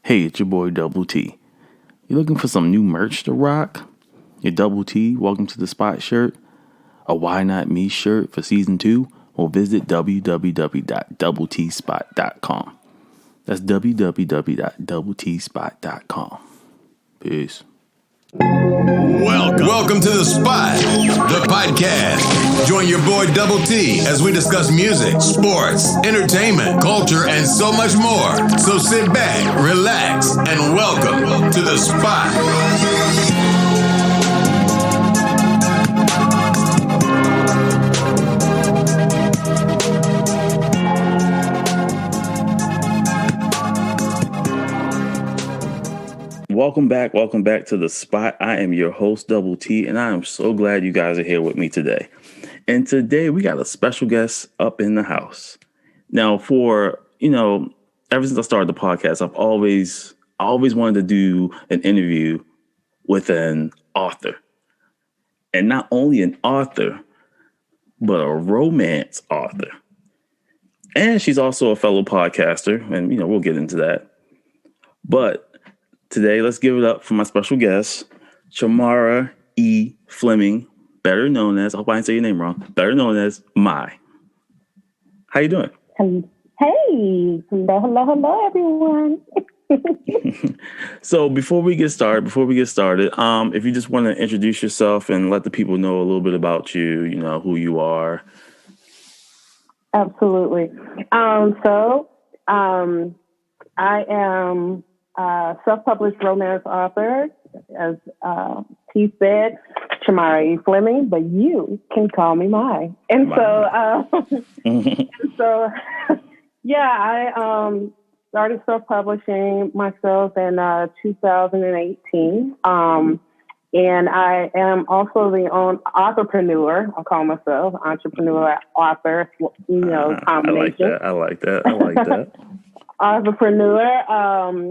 Hey, it's your boy Double T. You looking for some new merch to rock? Your Double T Welcome to the Spot shirt? A Why Not Me shirt for season 2? Well, visit www.doubletspot.com. That's www.doublespot.com. Peace. Welcome to the Spot, the podcast. Join your boy Double T as we discuss music, sports, entertainment, culture, and so much more. So sit back, relax, and welcome to the Spot. Welcome back to the Spot. I am your host, Double T, and I am so glad you guys are here with me today. And today we got a special guest up in the house. Now, ever since I started the podcast, I've always wanted to do an interview with an author. And not only an author, but a romance author. And she's also a fellow podcaster, and we'll get into that. But today, let's give it up for my special guest, Charmyra E. Fleming, better known as, I hope I didn't say your name wrong, better known as Mai. How you doing? Hey, hello, everyone. So before we get started, if you just want to introduce yourself and let the people know a little bit about you, who you are. Absolutely. I am self-published romance author, as he said, Charmyra E. Fleming, but you can call me Mai. And I started self-publishing myself in 2018. And I am also the entrepreneur. I call myself entrepreneur, author, combination. I like that. Entrepreneur,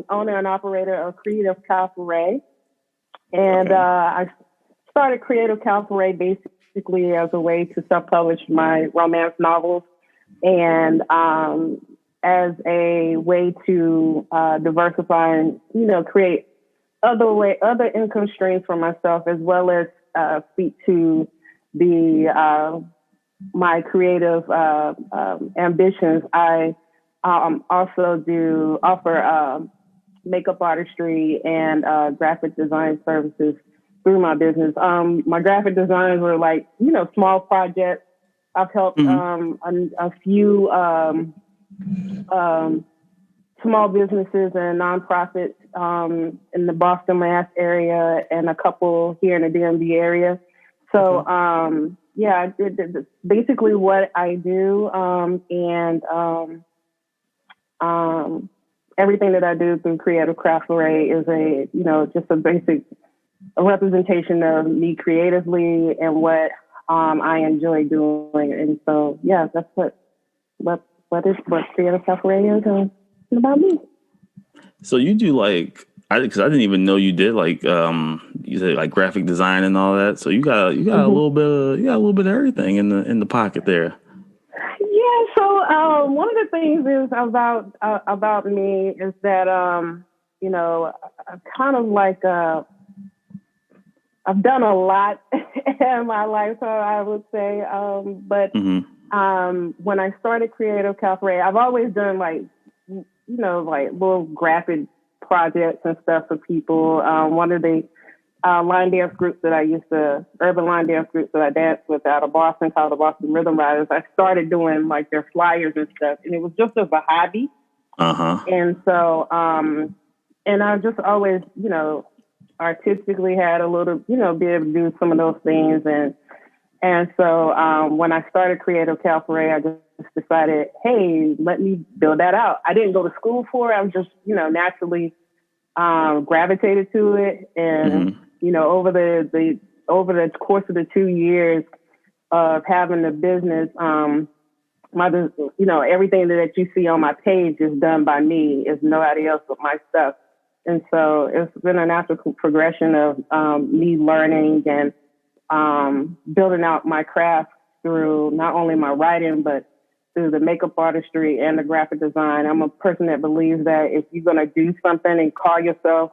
owner and operator of Creative Calfuray. And I started Creative Calfuray basically as a way to self-publish my romance novels and as a way to diversify and, create other income streams for myself, as well as speak to my creative ambitions. I also offer makeup artistry and graphic design services through my business. My graphic designs were small projects. I've helped a few small businesses and nonprofits in the Boston, Mass area, and a couple here in the DMV area. So, basically what I do, everything that I do through Creative Calfuray is just a basic representation of me creatively and what I enjoy doing. And so, that's what Creative Calfuray is about me. So you do because I didn't even know you did you said graphic design and all that. So you got a little bit of everything in the pocket there. Yeah. So one of the things is about me is that kind of I've done a lot in my life, so I would say. When I started Creative Calfuray, I've always done little graphic projects and stuff for people. One of the line dance groups that urban line dance groups that I danced with out of Boston, called the Boston Rhythm Riders, I started doing their flyers and stuff, and it was just as a hobby. And so, and I just always, artistically had a little, be able to do some of those things. And so when I started Creative Calfuray, I just decided, hey, let me build that out. I didn't go to school for it. I was just, naturally gravitated to it. And, over the course of the 2 years of having the business, everything that you see on my page is done by me. It's nobody else but my stuff. And so it's been a natural progression of me learning and building out my craft through not only my writing, but through the makeup artistry and the graphic design. I'm a person that believes that if you're going to do something and call yourself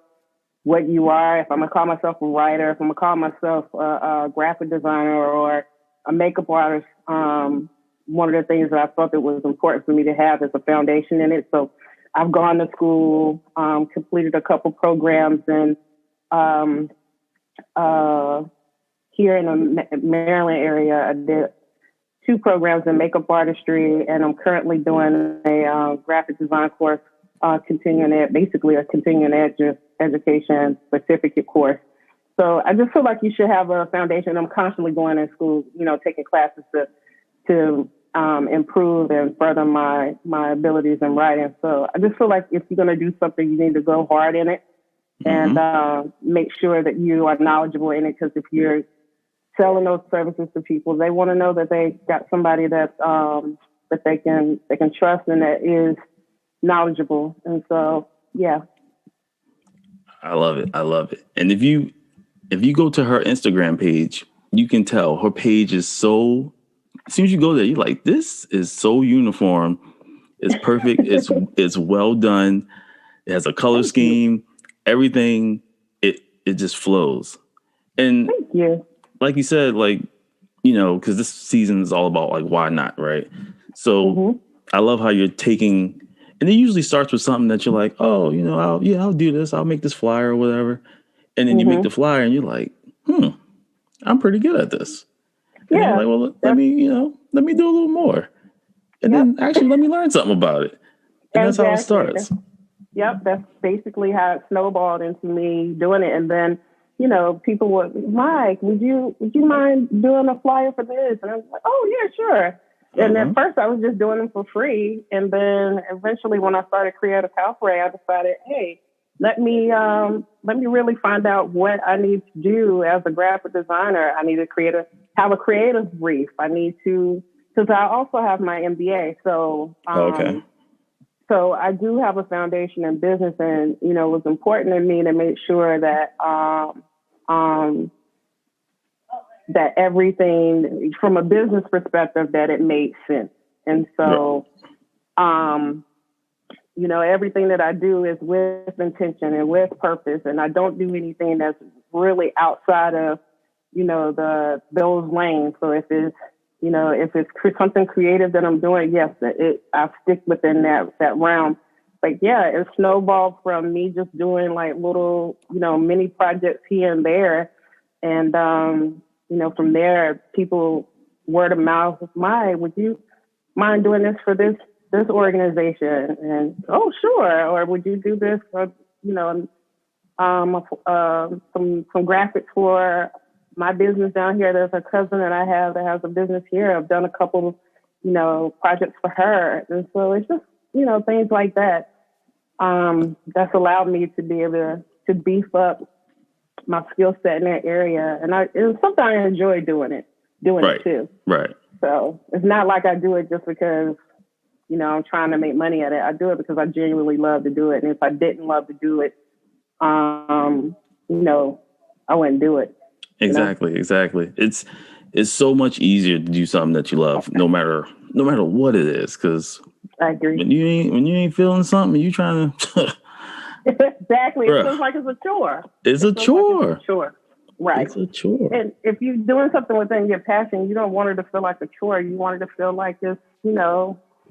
what you are, if I'm going to call myself a writer, if I'm going to call myself a graphic designer or a makeup artist, one of the things that I thought that was important for me to have is a foundation in it. So I've gone to school, completed a couple programs, and here in the Maryland area, I did 2 programs in makeup artistry, and I'm currently doing a graphic design course, basically a continuing education certificate course. So I just feel like you should have a foundation. I'm constantly going to school, taking classes to improve and further my abilities in writing. So I just feel like if you're going to do something, you need to go hard in it and make sure that you are knowledgeable in it. Because if you're selling those services to people, they want to know that they got somebody that they can trust and that is knowledgeable. And so, yeah. I love it. And if you go to her Instagram page, you can tell her page is so, as soon as you go there, you're like, this is so uniform. It's perfect. It's well done. It has a color scheme, everything. It just flows. And thank you. Like you said, because this season is all about why not, right? So I love how you're taking, and it usually starts with something that you're like, oh, I'll do this. I'll make this flyer or whatever. And then you make the flyer and you're like, I'm pretty good at this. And Yeah. you're like, well, let me do a little more. And then actually let me learn something about it. And that's how it starts. Yep. That's basically how it snowballed into me doing it. And then, people would, Mike, would you mind doing a flyer for this? And I was like, oh yeah, sure. And at first I was just doing them for free. And then eventually when I started Creative Calfuray, I decided, hey, let me really find out what I need to do as a graphic designer. I need to have a creative brief. I need to, because I also have my MBA. So, so I do have a foundation in business, and, it was important to me to make sure that, that everything from a business perspective, that it made sense. And so, everything that I do is with intention and with purpose. And I don't do anything that's really outside of, those lanes. So if it's something creative that I'm doing, yes, I stick within that realm. But yeah, it snowballed from me just doing little, mini projects here and there. And, from there, people, word of mouth, would you mind doing this for this organization? And, oh, sure. Or would you do this for, some graphics for my business down here? There's a cousin that I have that has a business here. I've done a couple, projects for her. And so it's just, things like that. That's allowed me to be able to beef up my skill set in that area. And it's something I enjoy doing it too. Right. So it's not like I do it just because, I'm trying to make money at it. I do it because I genuinely love to do it. And if I didn't love to do it, I wouldn't do it. Exactly. It's so much easier to do something that you love, no matter what it is. Because I agree. When you ain't feeling something, you trying to exactly. It feels like it's a chore. It's a chore. Right. It's a chore. And if you're doing something within your passion, you don't want it to feel like a chore. You want it to feel like it's,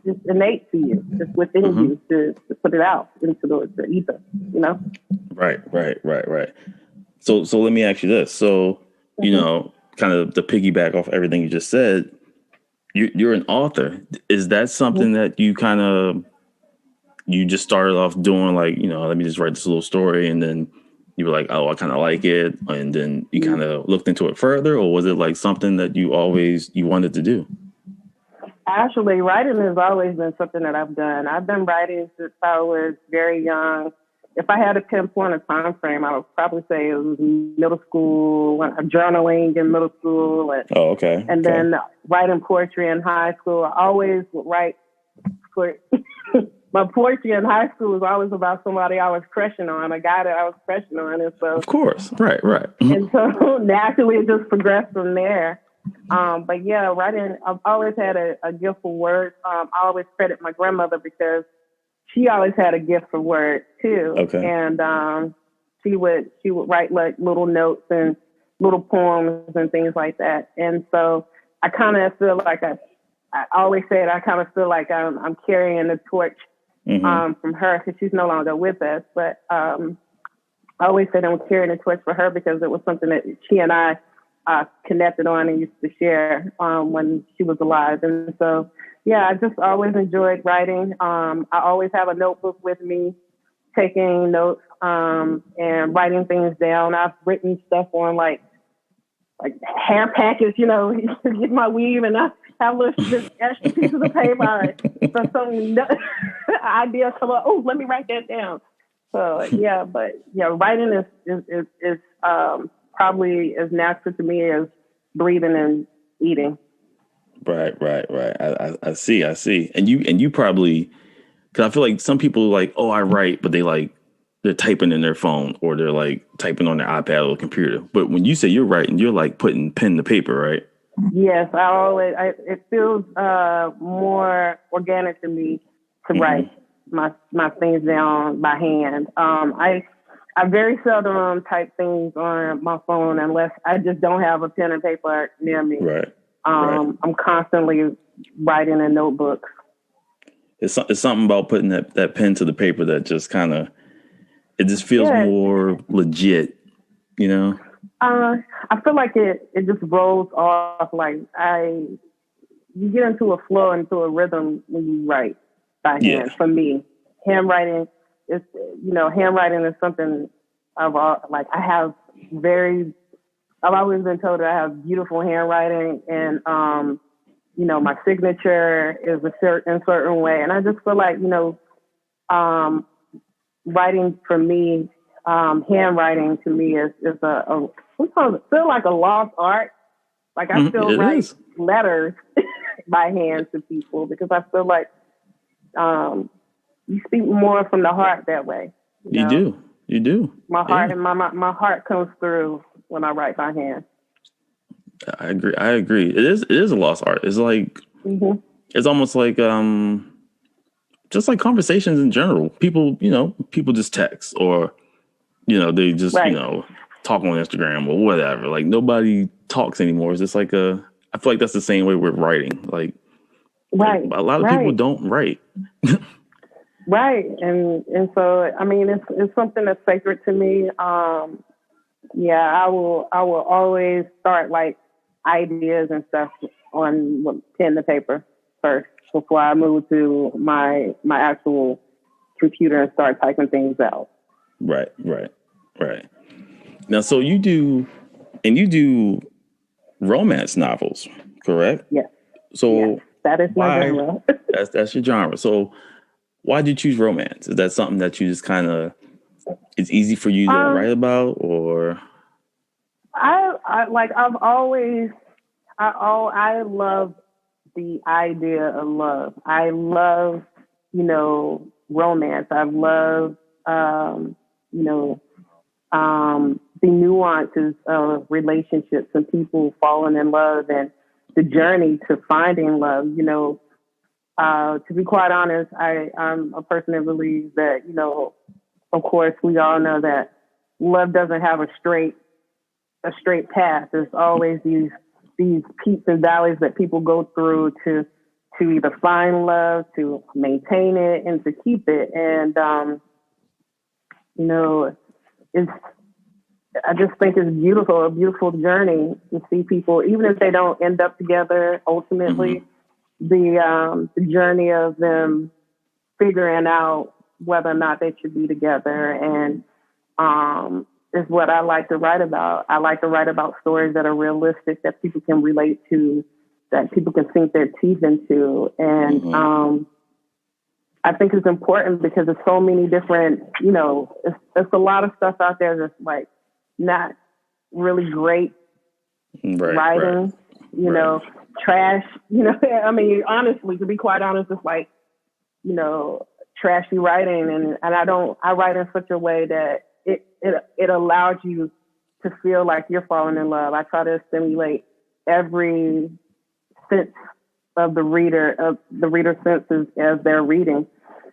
just innate to you, just within you to put it out into the ether, Right. So let me ask you this. So, kind of to piggyback off everything you just said, you're an author. Is that something that you just started off doing, let me just write this little story, and then you were like, oh, I kind of like it, and then you kind of looked into it further, or was it something that you wanted to do? Actually, writing has always been something that I've done. I've been writing since I was very young. If I had to pinpoint a time frame, I would probably say it was middle school, journaling in middle school. And then writing poetry in high school. I always would write my poetry in high school was always about somebody I was crushing on, a guy that I was crushing on. And so, of course. Right. And so naturally it just progressed from there. But yeah, writing, I've always had a gift for words. I always credit my grandmother because she always had a gift for words too. Okay. And she would write like little notes and little poems and things like that. And so I kind of feel like I always said I kind of feel like I'm carrying the torch from her because she's no longer with us. But I always said I'm carrying the torch for her because it was something that she and I connected on and used to share when she was alive. And so, yeah, I just always enjoyed writing. I always have a notebook with me, taking notes and writing things down. I've written stuff on like hair packets, you know, get my weave and I have little extra pieces of paper for some idea come up. Oh, let me write that down. So yeah, but yeah, writing is probably as natural to me as breathing and eating. Right. I see. And you probably, because I feel like some people like, oh, I write, but they're typing in their phone or they're like typing on their iPad or computer. But when you say you're writing, you're like putting pen to paper, right? Yes, it feels more organic to me to write my things down by hand. I very seldom type things on my phone unless I just don't have a pen and paper near me. Right. I'm constantly writing in notebooks. It's something about putting that pen to the paper that just kind of, it just feels more legit, you know? I feel like it just rolls off. Like you get into a flow, into a rhythm when you write by hand. Yeah. For me, handwriting is something I've always been told that I have beautiful handwriting, and my signature is a certain way, and I just feel like writing for me, handwriting to me is feel like a lost art. Like I still write letters by hand to people because I feel like you speak more from the heart that way. You do. My heart and my heart comes through when I write by hand. I agree. It is a lost art. It's like it's almost like just like conversations in general. People just text or they just talk on Instagram or whatever. Like nobody talks anymore. It's just like I feel like that's the same way with writing. Like a lot of people don't write. Right. And so, I mean, it's something that's sacred to me. I will always start like ideas and stuff on pen to paper first before I move to my actual computer and start typing things out. Right. Now, so you do romance novels, correct? Yes. So yes, that is my genre. That's your genre. So why did you choose romance? Is that something that you just kind of, it's easy for you to write about, or? I love the idea of love. I love, romance. I love, the nuances of relationships and people falling in love and the journey to finding love. To be quite honest, I'm a person that believes that, of course, we all know that love doesn't have a straight path. There's always these peaks and valleys that people go through to either find love, to maintain it, and to keep it. And I just think it's beautiful, a beautiful journey to see people, even if they don't end up together ultimately, the journey of them figuring out whether or not they should be together. And is what I like to write about. I like to write about stories that are realistic, that people can relate to, that people can sink their teeth into. And I think it's important because there's so many different, it's a lot of stuff out there that's like not really great writing, trash, I mean, honestly, to be quite honest, it's like, trashy writing. And I write in such a way that it allows you to feel like you're falling in love. I try to stimulate every sense of the reader's senses as they're reading.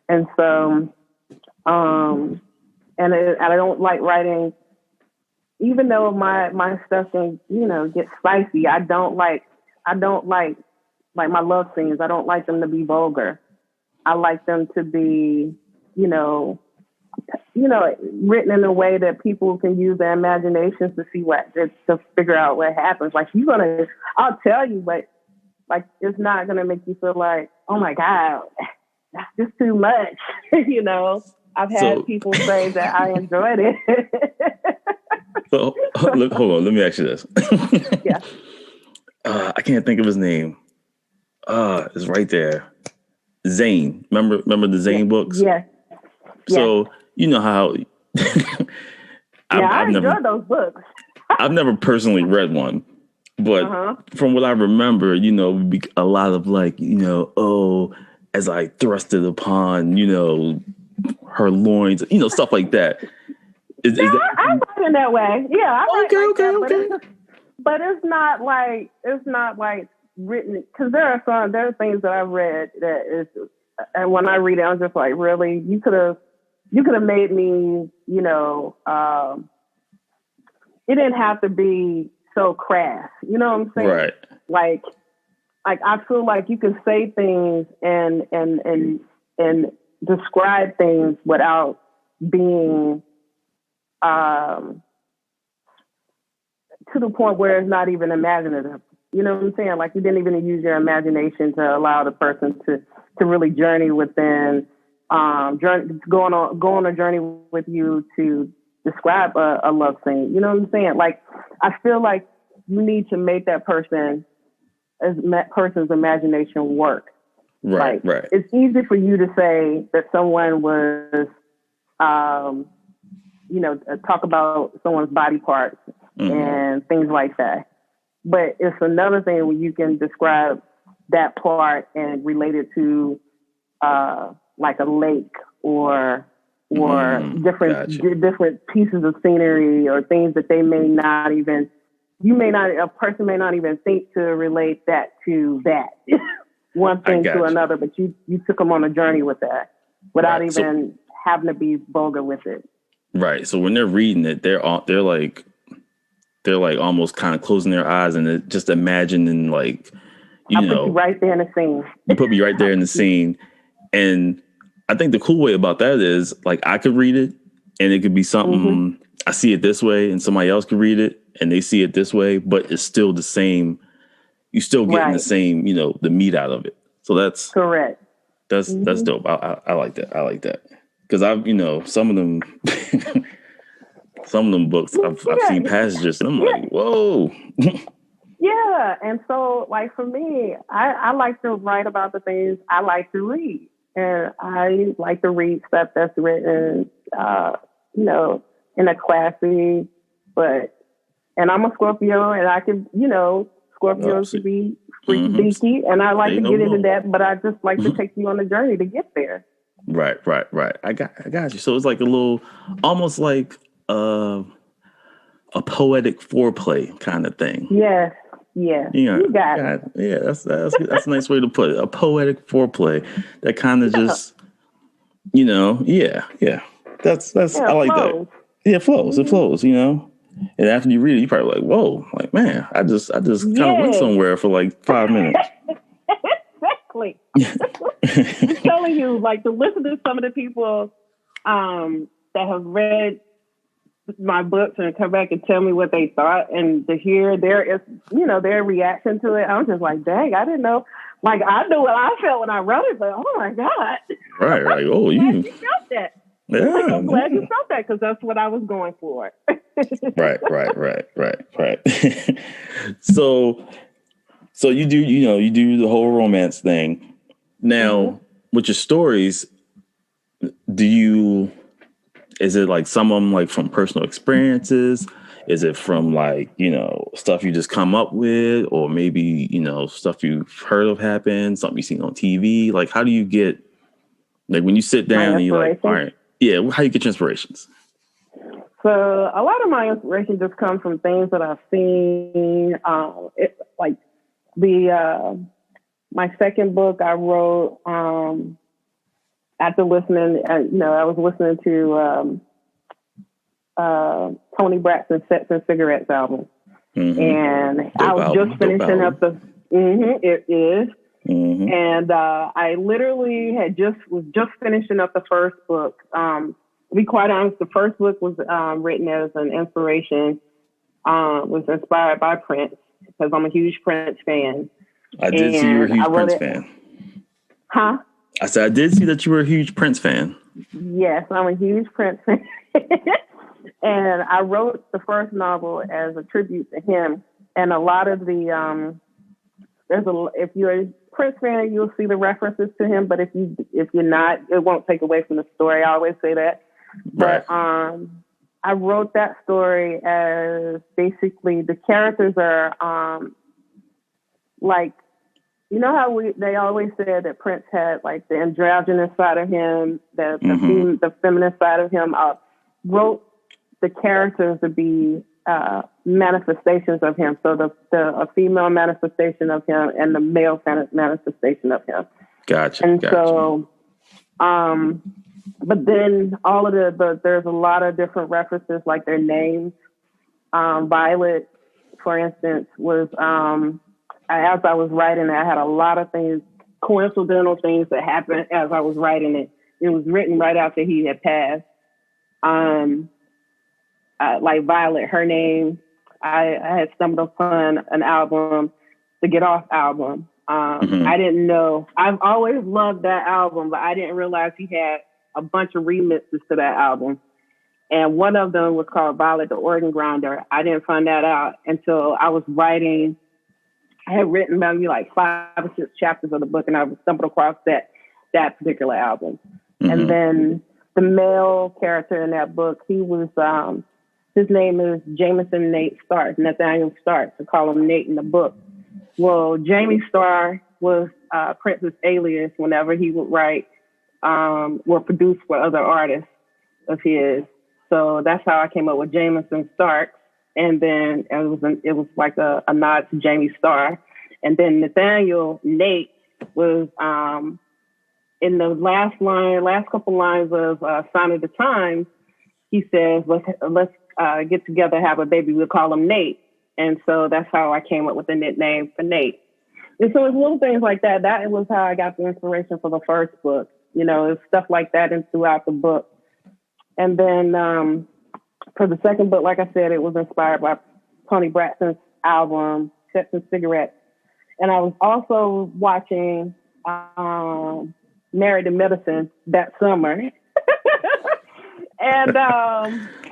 And so, and I don't like writing, even though my stuff can, get spicy. I don't like my love scenes. I don't like them to be vulgar. I like them to be, written in a way that people can use their imaginations to see to figure out what happens. Like I'll tell you, but like, it's not going to make you feel like, oh my God, that's just too much. I've had people say that I enjoyed it. So look, hold on. Let me ask you this. Yeah. I can't think of his name. It's right there. Zane. Remember the Zane books? Yeah. So you know how I enjoyed those books. I've never personally read one, but from what I remember, a lot of like, as I thrusted upon, her loins, stuff like that. I write in that way. Yeah, I write okay. But it's not like written, because there are things that I've read that is, and when I read it, I'm just like, really, you could have made me, it didn't have to be so crass. You know what I'm saying? Right. Like I feel like you can say things and describe things without being to the point where it's not even imaginative. You know what I'm saying? Like, you didn't even use your imagination to allow the person to really journey within, go on a journey with you to describe a love scene. You know what I'm saying? Like, I feel like you need to make that person's imagination work. Right, like, right. It's easy for you to say that someone was, talk about someone's body parts and things like that. But it's another thing when you can describe that part and relate it to like a lake or different pieces of scenery or things that they may not even, a person may not even think to relate that to that. One thing to another, but you took them on a journey with that without even having to be vulgar with it. Right. So when they're reading it, they're like almost kind of closing their eyes and just imagining, like, I put you right there in the scene. You put me right there in the scene. And I think the cool way about that is, like, I could read it and it could be something, I see it this way, and somebody else could read it and they see it this way, but it's still the same. You still getting the same, the meat out of it. So that's correct. That's dope. I like that. I like that. Because I've, some of them books, I've seen passages and I'm like, whoa. Yeah. And so, like, for me, I like to write about the things I like to read. And I like to read stuff that's written, in a classy, and I'm a Scorpio, and I can, Scorpios can be freaky deaky, and I like to get into that, but I just like to take you on the journey to get there. Right. I got you. So it's like a little, almost like a poetic foreplay kind of thing. Yes. Yeah. You got it. Yeah, that's a nice way to put it. A poetic foreplay that kind of just, yeah. That's I like flows. that. Yeah, it flows. It flows, And after you read it, you probably like, whoa, like, man, I just kind of went somewhere for like 5 minutes. Exactly. I'm telling you, like, to listen to some of the people that have read my books and come back and tell me what they thought, and to hear their reaction to it, I'm just like, dang, I didn't know. Like, I knew what I felt when I wrote it, but oh my God. Right. Oh, you felt that. Yeah, like, I'm glad you felt that, because that's what I was going for. Right. So you do the whole romance thing. Now, with your stories, is it like some of them like from personal experiences? Is it from like, stuff you just come up with, or maybe, stuff you've heard of happen, something you've seen on TV? Like, how do you get, like, when you sit down and you're like, all right, yeah, how do you get your inspirations? So a lot of my inspiration just comes from things that I've seen. Like my second book I wrote after listening. I was listening to Tony Braxton's Sex and Cigarettes album, and I was just finishing up the. It is. And I literally was just finishing up the first book. To be quite honest, the first book was written as an inspiration, was inspired by Prince, because I'm a huge Prince fan. I did see you were a huge Prince fan. Huh? I said I did see that you were a huge Prince fan. Yes, I'm a huge Prince fan. And I wrote the first novel as a tribute to him. And a lot of the if you're a Prince fan, you'll see the references to him. But if you're not, it won't take away from the story. I always say that. Right. But I wrote that story as basically the characters are like, you know how they always said that Prince had like the androgynous side of him, the feminine side of him. I wrote the characters to be manifestations of him. So a female manifestation of him and the male manifestation of him. Gotcha. And so, but then all of there's a lot of different references, like their names. Violet, for instance, was, as I was writing it, I had a lot of things, coincidental things that happened as I was writing it. It was written right after he had passed. Like Violet, her name, I had stumbled upon an album, the Get Off album. I didn't know. I've always loved that album, but I didn't realize he had a bunch of remixes to that album. And one of them was called Violet the Organ Grinder. I didn't find that out until I was writing. I had written maybe like 5 or 6 chapters of the book, and I stumbled across that particular album. And then the male character in that book, he was, his name is Jameson Nate Starks, Nathaniel Starks. I call him Nate in the book. Well, Jamie Starr was Prince's alias whenever he would write or produce for other artists of his. So that's how I came up with Jameson Starks. And then it was like a nod to Jamie Starr. And then Nathaniel Nate was in the last couple lines of Sign of the Times. He says, let's get together, have a baby. We'll call him Nate. And so that's how I came up with the nickname for Nate. And so it's little things like that. That was how I got the inspiration for the first book. It's stuff like that and throughout the book. And then for the second book, like I said, it was inspired by Tony Braxton's album, Sex and Cigarettes. And I was also watching Married to Medicine that summer. And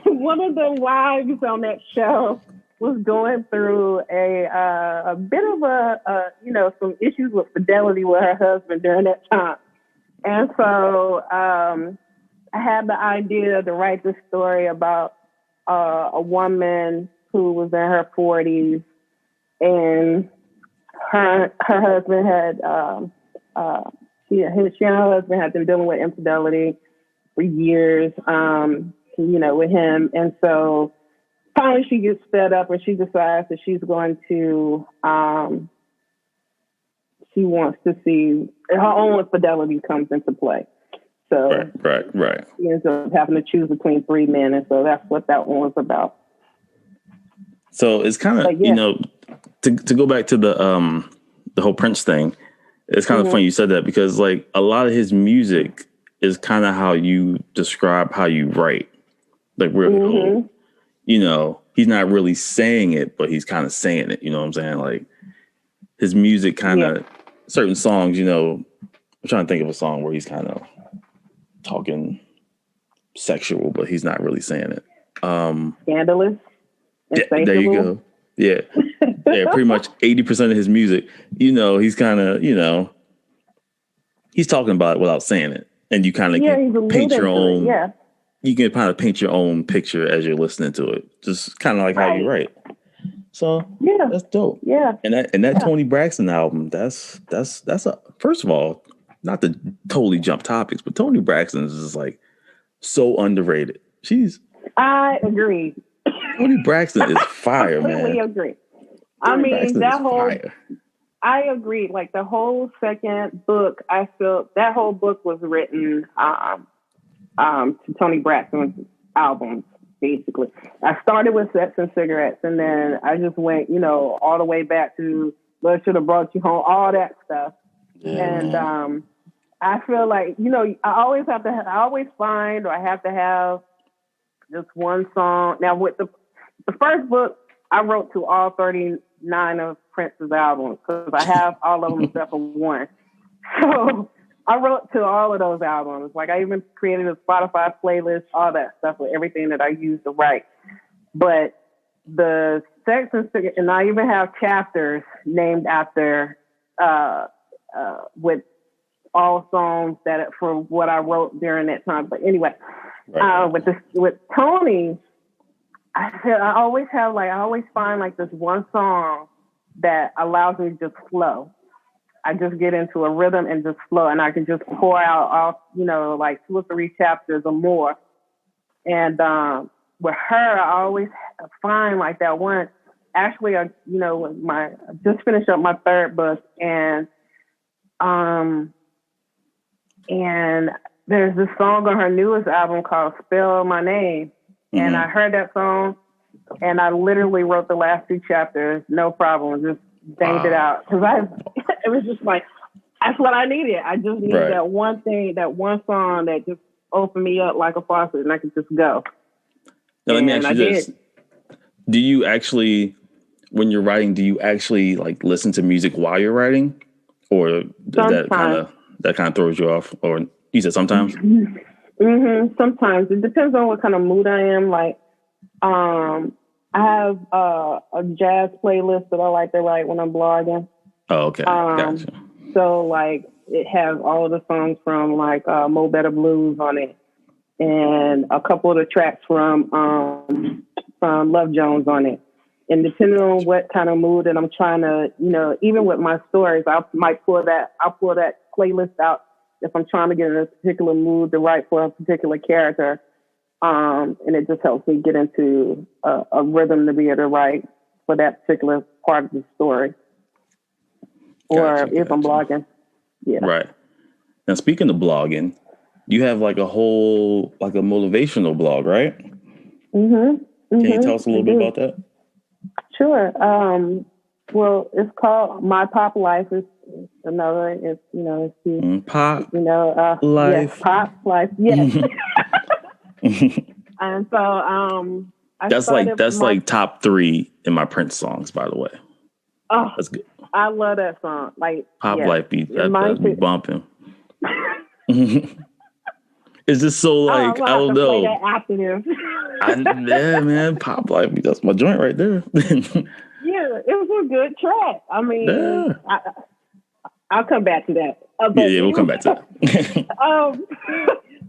one of the wives on that show was going through a bit of some issues with fidelity with her husband during that time. And so I had the idea to write this story about a woman who was in her 40s, and her husband had she and her husband had been dealing with infidelity for years, with him. And so finally she gets fed up and she decides that she's going to, she wants to see her own infidelity comes into play. So right. She ends up having to choose between 3 men. And so that's what that one was about. So it's kind of, to go back to the whole Prince thing, it's kind of funny you said that, because like a lot of his music is kind of how you describe how you write, like really cool. He's not really saying it, but he's kind of saying it. You know what I'm saying? Like his music kind of certain songs, I'm trying to think of a song where he's kind of talking sexual, but he's not really saying it. Scandalous. There you go. Yeah. Yeah, pretty much 80% of his music, he's kind of, he's talking about it without saying it. And you kind of can paint your own, you can kind of paint your own picture as you're listening to it. Just kind of like how you write. So that's dope. Yeah. And that Tony Braxton album, that's first of all, not to totally jump topics, but Tony Braxton is just like so underrated. She's I agree. Tony Braxton is fire, Completely man. agree. Tony Braxton is fire. I agree. Like the whole second book, I felt that whole book was written to Tony Braxton's albums, basically. I started with Sex and Cigarettes, and then I just went, all the way back to Love Should Have Brought You Home, all that stuff. Yeah, And I feel like, I always find, or I have to have just one song. Now, with the first book, I wrote to all 39 of Prince's albums because I have all of them except for one. So I wrote to all of those albums. Like I even created a Spotify playlist, all that stuff with everything that I used to write. But the Sex and Cigarettes, and I even have chapters named after with all songs that from what I wrote during that time. But anyway, with Tony, I always find like this one song that allows me to just flow. I just get into a rhythm and just flow, and I can just pour out all, like 2 or 3 chapters or more. And with her, I always find like that one. Actually, I just finished up my 3rd book, and there's this song on her newest album called "Spell My Name," and I heard that song, and I literally wrote the last 2 chapters, no problem, just banged it out because it was just like that's what I needed. I just needed that one thing, that one song that just opened me up like a faucet, and I could just go. Now, let me ask you this: do you actually, when you're writing, do you actually like listen to music while you're writing, or that kind of throws you off? Or you said sometimes? Sometimes it depends on what kind of mood I am. Like, I have a jazz playlist that I like to write when I'm blogging. Oh, okay. Gotcha. So like it has all of the songs from like Mo Better Blues on it, and a couple of the tracks from Love Jones on it. And depending on what kind of mood that I'm trying to, even with my stories, I'll pull that playlist out if I'm trying to get in a particular mood to write for a particular character. And it just helps me get into a rhythm to be able to write for that particular part of the story. Or if I'm blogging. Yeah. Right. Now, speaking of blogging, you have like a motivational blog, right? Can you tell us a little bit about that? Sure. Well, it's called My Pop Life. It's another. It's Pop Life. Yes, Pop Life. Yes. And so that's like top 3 in my Prince songs, by the way. Oh, that's good. I love that song. Like Pop Life be bumping. It's just so like I don't know. Play that afternoon. Yeah, man, Pop Life, that's my joint right there. Yeah, it was a good track. I mean, I'll come back to that. Yeah, we'll come back to that.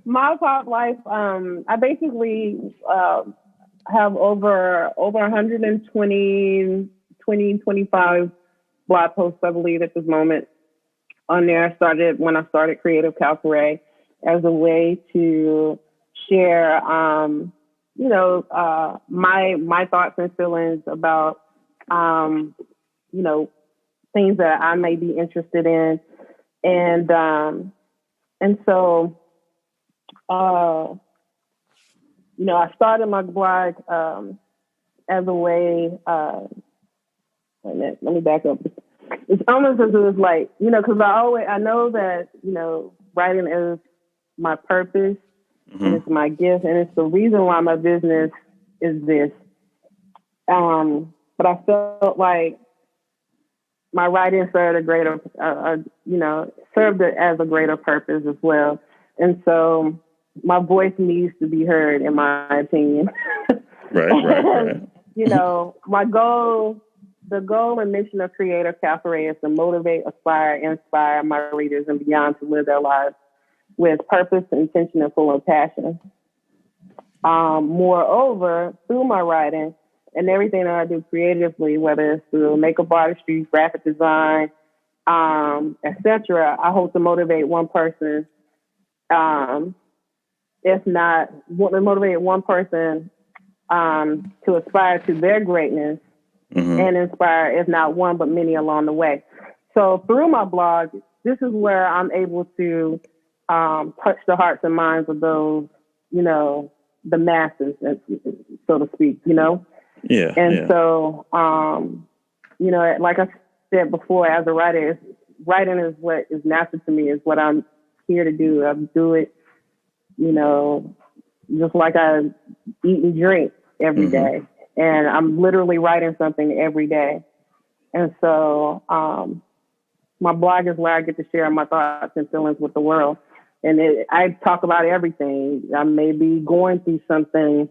My Pop Life. I basically have over 120, 25 blog posts, I believe, at this moment on there. I started when I started Creative Calfuray as a way to share, my thoughts and feelings about, things that I may be interested in. And so, I started my blog as a way, wait a minute, let me back up. It's almost as if it's like, because I know that, writing is my purpose and it's my gift and it's the reason why my business is this. But I felt like my writing served served it as a greater purpose as well. And so my voice needs to be heard, in my opinion. Right. The goal and mission of Creative Calfuray is to motivate, inspire my readers and beyond to live their lives with purpose, intention, and full of passion. Moreover, through my writing and everything that I do creatively, whether it's through makeup artistry, graphic design, etc., I hope to motivate one person if not, motivate one person to aspire to their greatness and inspire, if not one, but many along the way. So through my blog, this is where I'm able to touch the hearts and minds of those, the masses, so to speak, Yeah. And so, like I said before, as a writer, writing is what is natural to me, is what I'm here to do. I do it, just like I eat and drink every day. And I'm literally writing something every day. And so my blog is where I get to share my thoughts and feelings with the world. And I talk about everything. I may be going through something,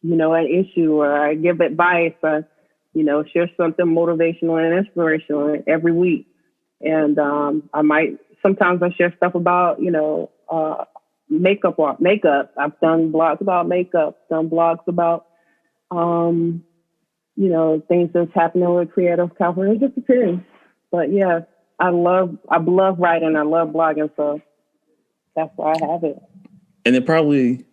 an issue, or I give advice, or, share something motivational and inspirational every week. And sometimes I share stuff about, makeup. I've done blogs about makeup, done blogs about, things that's happening with creative Calfuray. It just depends. But yeah, I love writing. I love blogging. So that's why I have it. And it probably,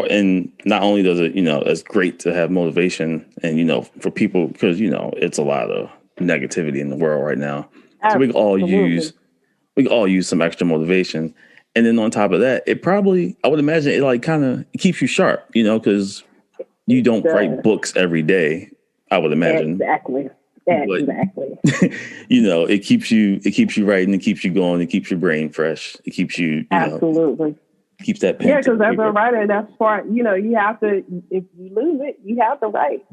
and not only does it, it's great to have motivation and, for people, because, it's a lot of negativity in the world right now. So we can all use some extra motivation. And then on top of that, it probably, I would imagine it keeps you sharp, because you don't write books every day, I would imagine. Exactly. But, it keeps you writing, it keeps you going, it keeps your brain fresh. It keeps you, absolutely. Keeps that pen. Yeah, because as a writer, that's part, you have to, if you lose it, you have to write.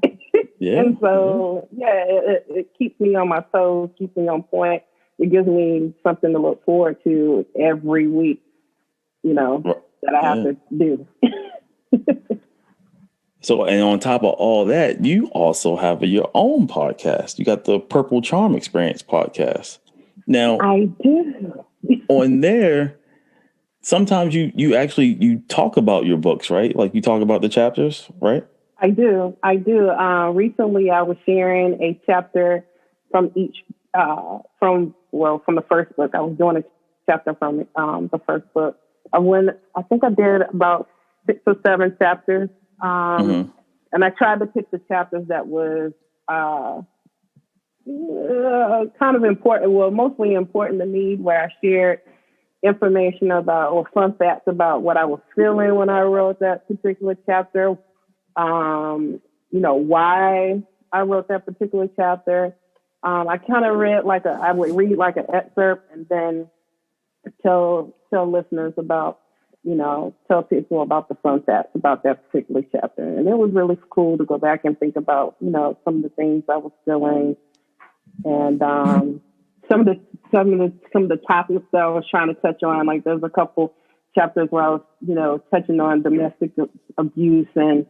Yeah. And so, it keeps me on my toes, keeps me on point. It gives me something to look forward to every week, that I have to do. So, and on top of all that, you also have your own podcast. You got the Purple Charm Experience podcast. Now, I do. On there, sometimes you talk about your books, right? Like you talk about the chapters, right? I do. Recently, I was sharing a chapter from each, from the first book. I was doing a chapter from the first book. I think I did about 6 or 7 chapters. And I tried to pick the chapters that was kind of important, mostly important to me, where I shared information about, or fun facts about what I was feeling when I wrote that particular chapter, why I wrote that particular chapter. I kind of I would read like an excerpt and then tell listeners about, tell people about the fun facts about that particular chapter. And it was really cool to go back and think about, some of the things I was feeling, and some of the topics that I was trying to touch on. Like there's a couple chapters where I was, touching on domestic abuse and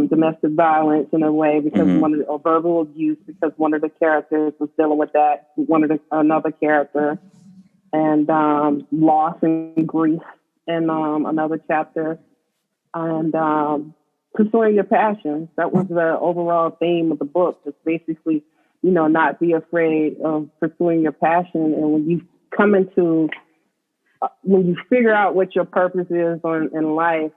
domestic violence in a way, because or verbal abuse, because one of the characters was dealing with that. Another character, and loss and grief in another chapter, and pursuing your passions. That was the overall theme of the book. It's basically, not be afraid of pursuing your passion. And when you come into, when you figure out what your purpose is in life,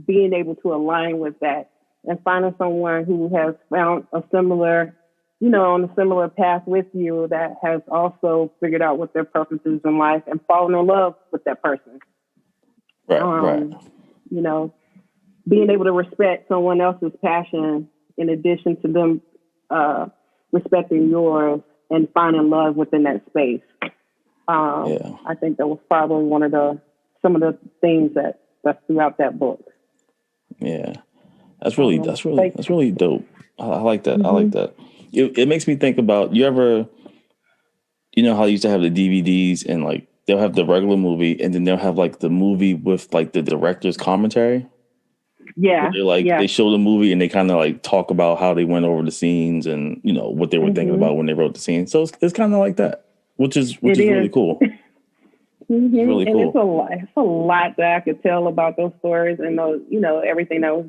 being able to align with that and finding someone who has found a similar, on a similar path with you, that has also figured out what their purpose is in life, and falling in love with that person. Right. Being able to respect someone else's passion in addition to them respecting yours, and finding love within that space. I think that was probably some of the things that's throughout that book. Yeah, that's really dope. I like that. I like that. It makes me think about, you ever, how they used to have the DVDs, and like they'll have the regular movie, and then they'll have like the movie with like the director's commentary. Yeah. They show the movie and they kind of like talk about how they went over the scenes and, what they were thinking about when they wrote the scene. So it's kind of like that, which is really cool. It's really cool. It's a lot that I could tell about those stories and those, everything that was,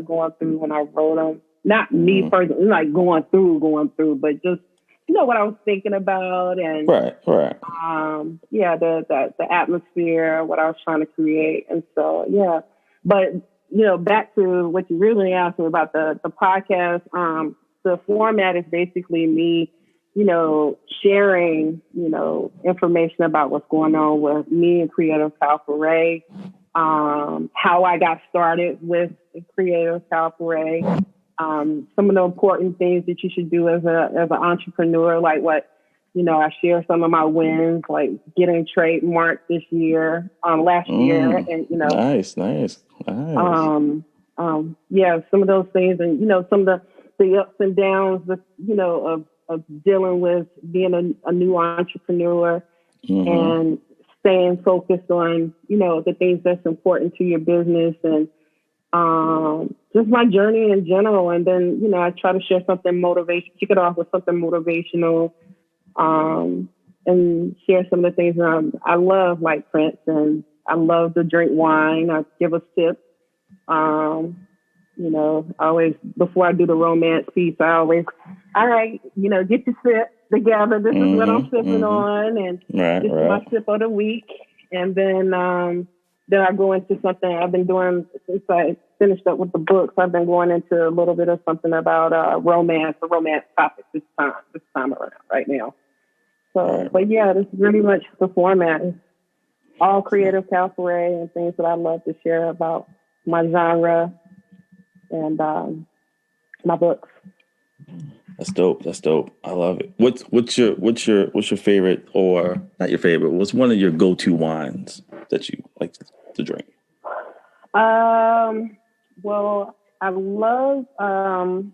going through when I wrote them. Not me personally, like going through, but just what I was thinking about, and Right. the atmosphere, what I was trying to create. And so, yeah, but, back to what you really asked me about the podcast, the format is basically me, sharing, information about what's going on with me and Creative Calfuray, how I got started with Creative Calfuray, some of the important things that you should do as an entrepreneur, like what, I share some of my wins, like getting trademarked this year, last year, and Nice. Some of those things, and some of the ups and downs, of dealing with being a new entrepreneur and staying focused on the things that's important to your business, and just my journey in general. And then I try to share something motivational, kick it off with something motivational. And share some of the things I love, like Prince, and I love to drink wine. I give a sip. Always before I do the romance piece, all right, get your sip together. This is what I'm sipping on, and this is my sip of the week. And then I go into something I've been doing since I finished up with the books. I've been going into a little bit of something about romance, the romance topic this time around right now. So, but yeah, this is really much the format. It's all Creative Calfuray and things that I love to share about my genre and my books. That's dope. I love it. What's your favorite, or not your favorite? What's one of your go-to wines that you like to drink? Well, I love Cabernet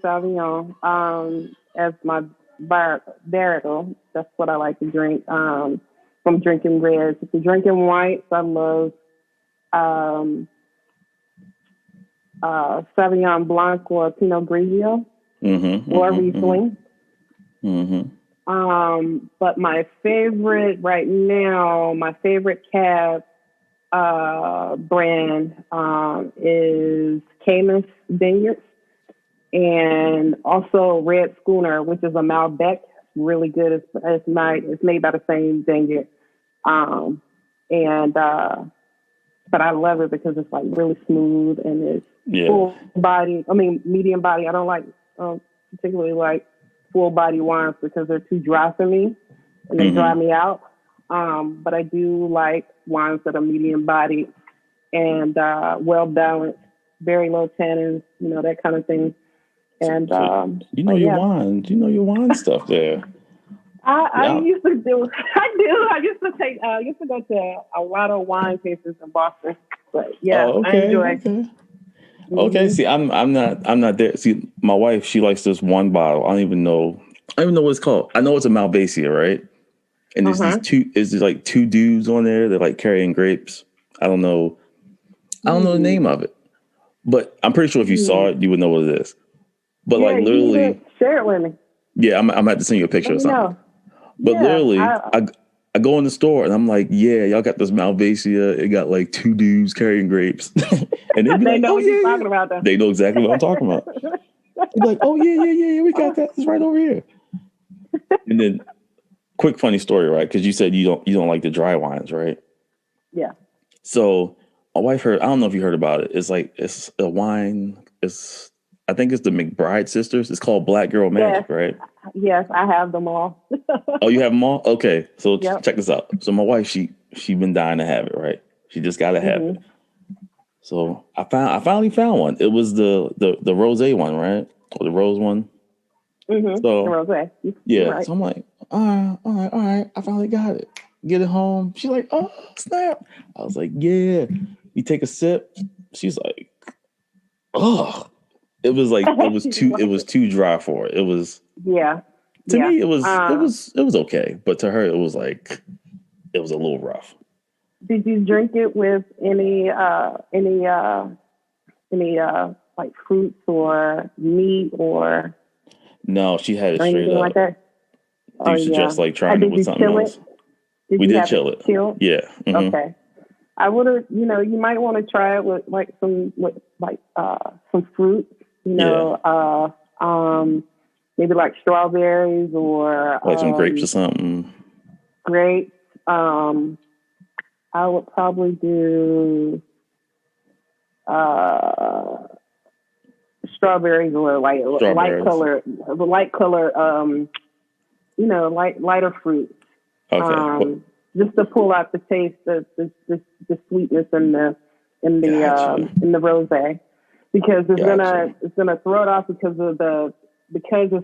Sauvignon as my varietal. That's what I like to drink. From drinking reds. If you're drinking whites, I love Sauvignon Blanc or Pinot Grigio or Riesling. But my favorite right now, my favorite cab brand is Camus Vineyards, and also Red Schooner, which is a Malbec. Really good. It's made by the same vineyard. But I love it because it's like really smooth and it's full body. I mean, medium body. I don't like particularly like full body wines because they're too dry for me and they dry me out. But I do like wines that are medium bodied and well balanced, very low tannins, that kind of thing. And your wine, your wine stuff there. I used to do. I used to go to a lot of wine tastings in Boston. But yeah, I enjoy. Okay. See, I'm not there. See, my wife, she likes this one bottle. I don't even know what it's called. I know it's a Malvasia, right? And there's there's like two dudes on there. They're like carrying grapes. I don't know the name of it, but I'm pretty sure if you saw it, you would know what it is. But like literally, share it with me. Yeah, I'm gonna have to send you a picture or something. But literally, I go in the store and I'm like, yeah, y'all got this Malvasia. It got like two dudes carrying grapes. And they know what you're talking about, though. They know exactly what I'm talking about. They're like, oh, yeah, we got that. It's right over here. And then, quick funny story, right? Because you said you don't like the dry wines, right? Yeah. So my wife heard, I don't know if you heard about it. It's a wine. I think it's the McBride sisters. It's called Black Girl Magic, right? Yes, I have them all. Oh, you have them all? Okay. So check this out. So my wife, she been dying to have it, right? She just got to have it. So I finally found one. It was the rosé one, right? Or the rose one. Mm-hmm. So the rosé. Yeah. Right. So I'm like, all right. I finally got it. Get it home. She's like, oh snap. I was like, yeah. You take a sip. She's like, oh. It was like it was too dry for it. It was to me it was okay, but to her it was a little rough. Did you drink it with any like fruits or meat or? No, she had it straight up. Like that? You suggest like trying it with something else? We did chill it. Yeah. Mm-hmm. Okay. I would have, you might want to try it with some fruit. maybe like strawberries or like some grapes or something. Grapes. I would probably do strawberries or like light color, lighter fruits. Okay. Just to pull out the taste, the sweetness in the rosé, because it's gonna throw it off because it's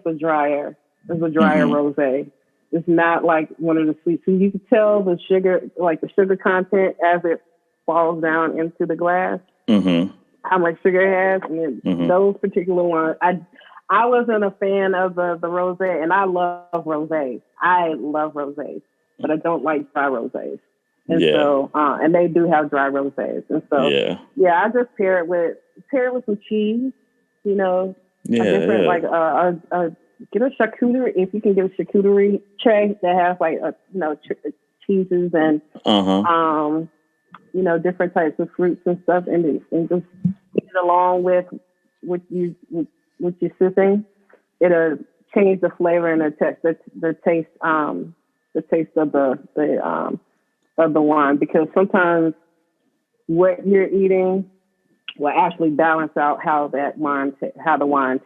a drier rosé. It's not like one of the sweets. So you can tell the sugar content as it falls down into the glass. Mm-hmm. How much sugar it has, and those particular ones. I wasn't a fan of the rosé, and I love rosés. But I don't like dry rosés. And so, and they do have dry rosés. And so, I just pair it with some cheese, get a charcuterie, if you can get a charcuterie tray that has like, cheeses and, different types of fruits and stuff, and just eat it along with your sipping. It'll change the flavor and the taste of the wine, because sometimes what you're eating will actually balance out how the wine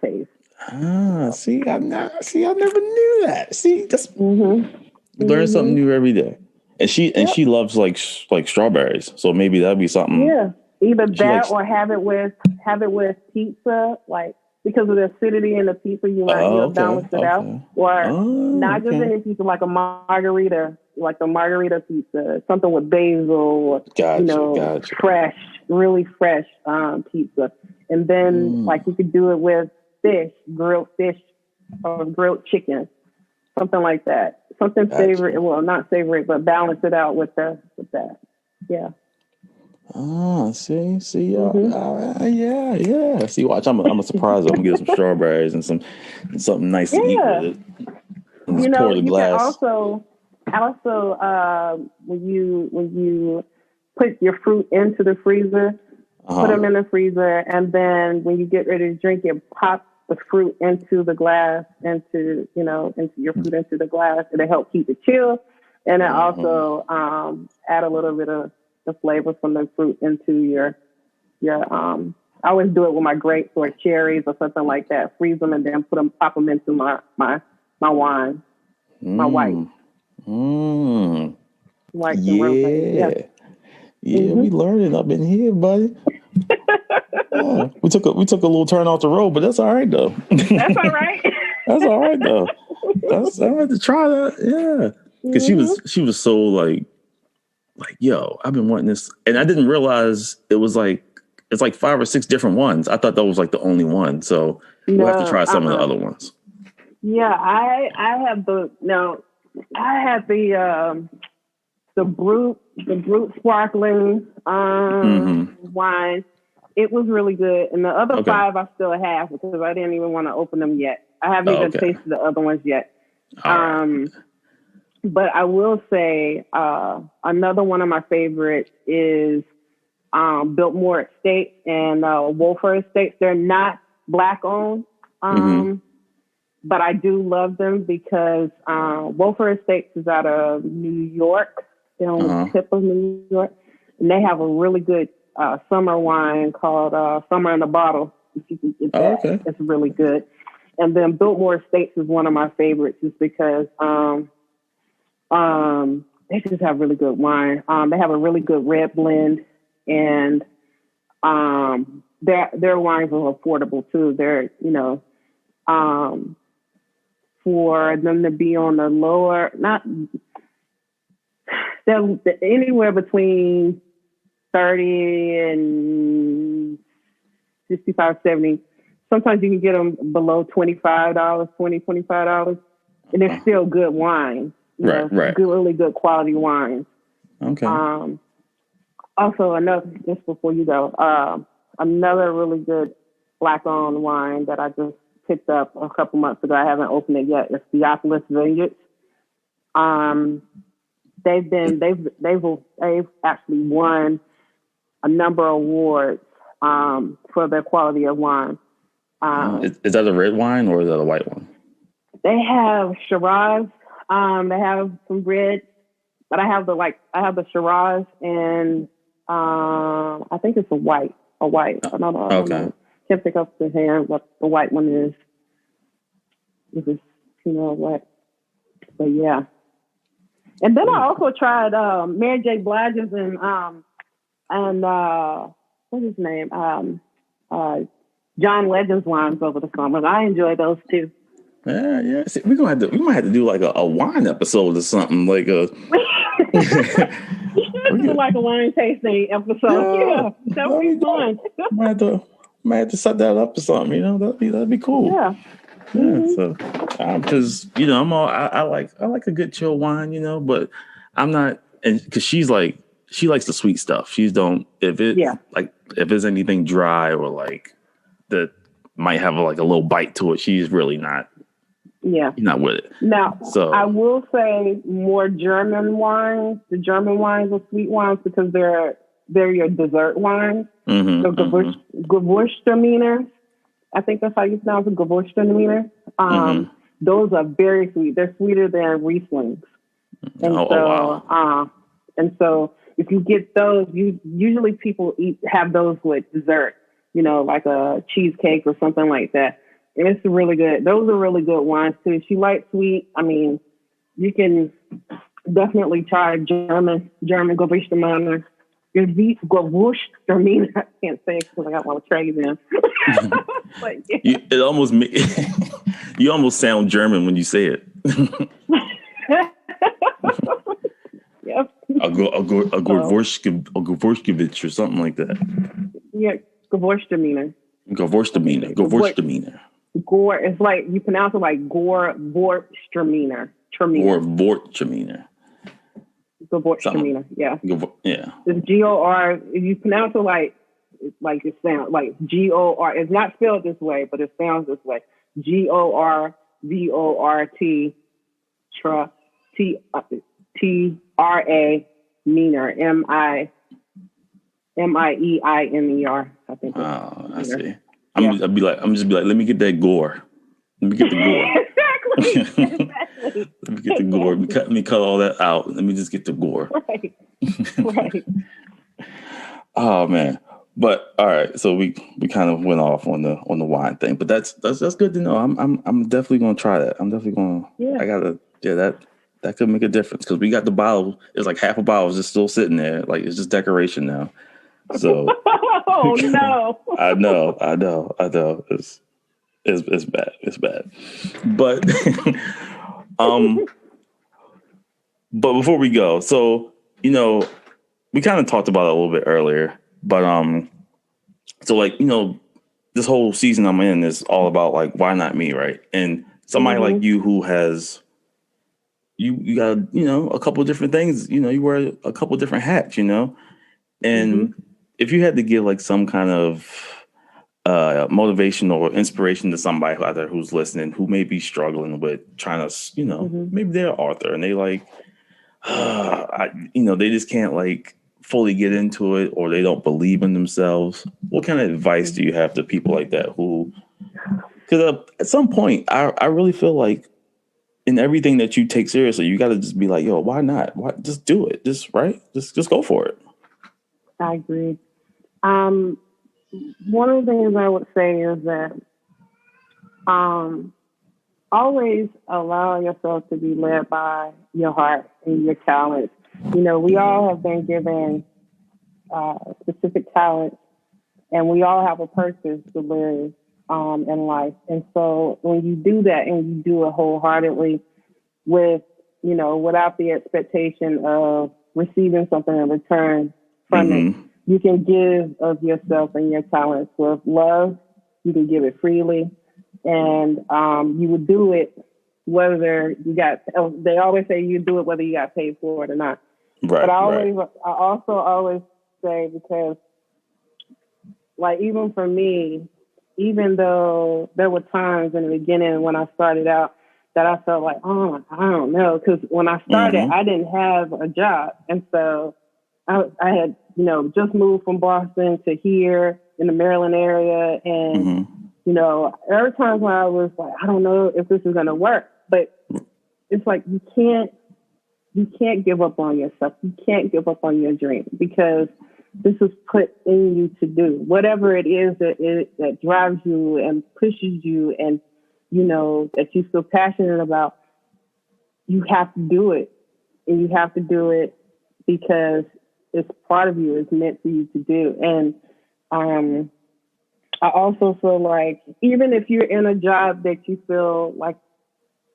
tastes. See, I never knew that. See, just learn something new every day. And she loves like strawberries, so maybe that'd be something. Yeah, either that or have it with pizza, like, because of the acidity in the pizza, you might balance it out. Or not just any pizza, like a margarita pizza, something with basil, or fresh, really fresh pizza. And then like you could do it with grilled fish or grilled chicken, something like that. Something savory, well, not savory, but balance it out with that. Yeah. See, yeah. See, watch, I'm a surprise. I'm gonna get some strawberries and something nice to eat with it. And just pour the glass. Can also, when you put your fruit into the freezer, put them in the freezer, and then when you get ready to drink it, pop the fruit into the glass, into your fruit into the glass. It'll help keep it chill, and it also add a little bit of the flavor from the fruit into your I always do it with my grapes or cherries or something like that. Freeze them and then pop them into my wine, my white. White yeah, we learning up in here, buddy. We took a little turn off the road, but that's all right though. That's all right. That's all right though. That's all right to try that. Yeah, because she was so like, yo, I've been wanting this, and I didn't realize it's like 5 or 6 different ones. I thought that was like the only one. So we'll have to try some of the other ones. Yeah, I had the Brut sparkling wine. It was really good, and the other 5 I still have because I didn't even want to open them yet. I haven't even tasted the other ones yet. But I will say another one of my favorites is Biltmore Estates and Wolfer Estates. They're not Black owned, but I do love them because Wolfer Estates is out of New York. They're on the tip of New York, and they have a really good summer wine called Summer in a Bottle. If you can get that, it's really good. And then Biltmore Estates is one of my favorites, just because they just have really good wine. They have a really good red blend, and their wines are affordable too. They're for them to be on the lower, they're anywhere between 30 and 65, 70. Sometimes you can get them below $25, $25, and they're still good wine. Right. Good, really good quality wines. Okay. Also, just before you go, another really good Black-owned wine that I just picked up a couple months ago. I haven't opened it yet. It's Theophilus Vineyards. They've actually won a number of awards for their quality of wine. Is that a red wine or is that a white one? They have Shiraz. They have some red, but I have the Shiraz and I think it's a white. I don't know. I don't know. Can't pick up the hand what the white one is. This is what. But yeah. And then I also tried Mary J. Blige's and what's his name? John Legend's wines over the summer. I enjoy those too. Yeah. See, we might have to do like a wine episode or something like a. We should do like a wine tasting episode. Yeah, that would be fun. might have to set that up or something. That'd be cool. Yeah. Yeah. Mm-hmm. So, because I like a good chill wine, but I'm not, and because she likes the sweet stuff. If it's anything dry or like that might have like a little bite to it, she's really not. Yeah. Not with it. Now, so I will say more German wines. The German wines are sweet wines because they're your dessert wines. Mm-hmm, so Gewürztraminer, I think that's how you pronounce it, Gewürztraminer. Those are very sweet. They're sweeter than Rieslings. And wow. And so if you get those, usually people have those with dessert, like a cheesecake or something like that. And it's really good. Those are really good wines too. If you like sweet, I mean, you can definitely try German Gewürztraminer. Gewürztraminer. I can't say it because I got my trades in. But, yeah. It almost you almost sound German when you say it. Yep. A Gewürztraminer or something like that. Yeah, Gewürztraminer. Gewürztraminer. Gore, it's like you pronounce it like Gewürztraminer. Gewürztraminer. Gewürztraminer, yeah. Yeah. It's G-O-R. If you pronounce it like it sounds like G-O-R. It's not spelled this way, but it sounds this way. G-O-R-V-O-R-T T-R-A Miner. M-I-E-I-N-E-R. I think. Oh, I see. I'm just be like, let me get that gore. Let me get the gore. Exactly. Let me get the gore. Let me cut all that out. Let me just get the gore. Right. Oh man. But all right, so we kind of went off on the wine thing, but that's good to know. I'm definitely gonna try that. I'm definitely gonna. Yeah. That could make a difference because we got the bottle. It's like half a bottle is just still sitting there, like it's just decoration now. So. Oh no! I know. It's bad. It's bad. But but before we go, so we kind of talked about it a little bit earlier, but so like this whole season I'm in is all about like why not me, right? And somebody like you who has you got a couple of different things, you wear a couple of different hats, and if you had to give like some kind of motivation or inspiration to somebody out there who's listening, who may be struggling with trying to, maybe they're an author and they like, they just can't like fully get into it or they don't believe in themselves. What kind of advice do you have to people like that who, because at some point I really feel like in everything that you take seriously, you got to just be like, yo, why not? Why just do it? Just go for it. I agree. One of the things I would say is that always allow yourself to be led by your heart and your talents. We all have been given specific talents, and we all have a purpose to live in life. And so when you do that and you do it wholeheartedly with, without the expectation of receiving something in return from it, you can give of yourself and your talents with love. You can give it freely. And you would do it whether they always say you do it whether you got paid for it or not. Right. But I also always say, because like, even for me, even though there were times in the beginning when I started out that I felt like, I don't know. Because when I started, I didn't have a job. And so I had, just moved from Boston to here in the Maryland area. And, You know, there were times when I was like, I don't know if this is going to work, but it's like, you can't give up on yourself. You can't give up on your dream, because this is put in you to do whatever it is that drives you and pushes you, and, you know, that you feel passionate about. You have to do it, and you have to do it because it's part of you. It's meant for you to do. And I also feel like, even if you're in a job that you feel like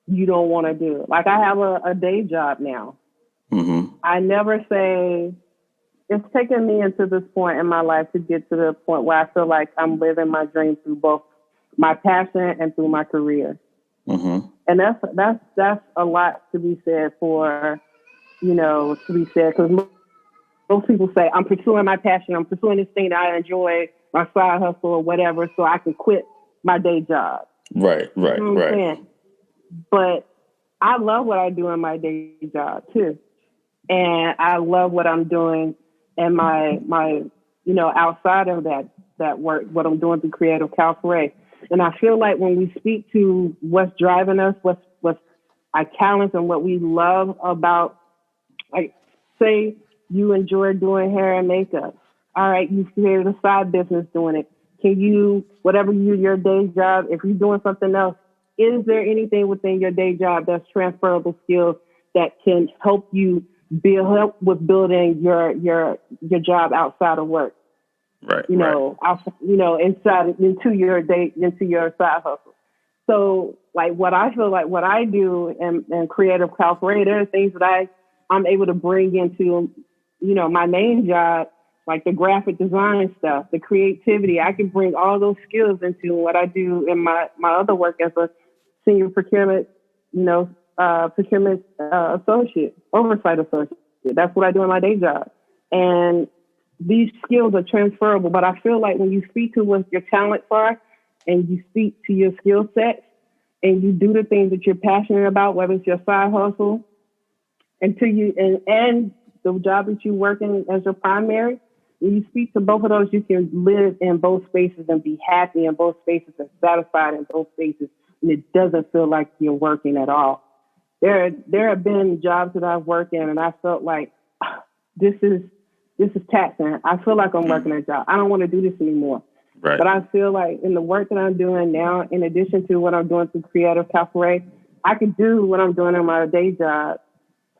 you don't want to do, like I have a day job now. Mm-hmm. I never say, it's taken me into this point in my life to get to the point where I feel like I'm living my dream through both my passion and through my career. Mm-hmm. And that's a lot to be said for, you know, to be said, because most people say, I'm pursuing my passion, I'm pursuing this thing that I enjoy, my side hustle or whatever, so I can quit my day job. Right. You know what I'm saying? But I love what I do in my day job too. And I love what I'm doing in my you know, outside of that work, what I'm doing through Creative Calfuray. And I feel like when we speak to what's driving us, what's our talents and what we love about, like, say you enjoy doing hair and makeup. All right, you created a side business doing it. Can you, whatever your day job, if you're doing something else, is there anything within your day job that's transferable skills that can help you help with building your job outside of work? Right. You know, into your side hustle. So, like, what I feel like what I do in Creative Calfuray, there are things that I'm able to bring into, you know, my main job, like the graphic design stuff, the creativity. I can bring all those skills into what I do in my other work as a senior procurement, you know, associate, oversight associate. That's what I do in my day job. And these skills are transferable, but I feel like when you speak to what your talents are and you speak to your skill sets and you do the things that you're passionate about, whether it's your side hustle and the job that you work in as your primary, when you speak to both of those, you can live in both spaces and be happy in both spaces and satisfied in both spaces. And it doesn't feel like you're working at all. There have been jobs that I've worked in and I felt like, this is taxing. I feel like I'm working a job. I don't want to do this anymore. Right. But I feel like in the work that I'm doing now, in addition to what I'm doing through Creative Calfuray, I can do what I'm doing in my day job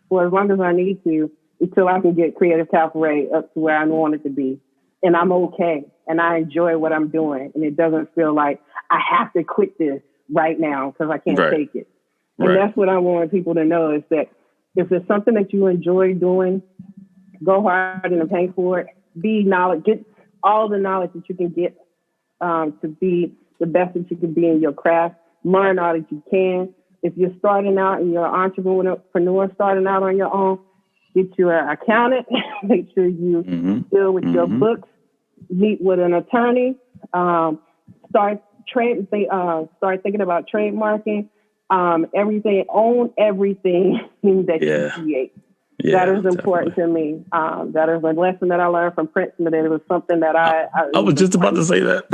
for as long as I need to until I can get Creative Calfuray up to where I want it to be. And I'm okay. And I enjoy what I'm doing. And it doesn't feel like I have to quit this right now because I can't take it. And that's what I want people to know, is that if there's something that you enjoy doing, go hard and pay for it. Get all the knowledge that you can get to be the best that you can be in your craft. Learn all that you can. If you're starting out and you're an entrepreneur starting out on your own, get you an accountant. Make sure you deal with your books. Meet with an attorney. Start thinking about trademarking. Everything. Own everything that you create. Yeah, that is important to me. That is a lesson that I learned from Princeton. That it was something that I was just about to say that.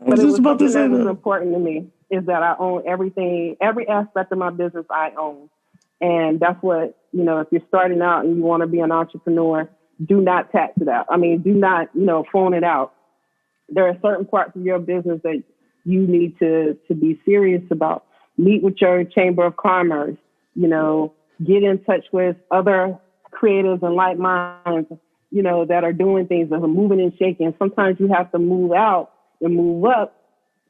But it was something that was important to me, is that I own everything, every aspect of my business I own. And that's what, you know, if you're starting out and you want to be an entrepreneur, do not tax it out. I mean, do not, phone it out. There are certain parts of your business that you need to be serious about. Meet with your Chamber of Commerce. Get in touch with other creatives and like minds, that are doing things, that are moving and shaking. Sometimes you have to move out and move up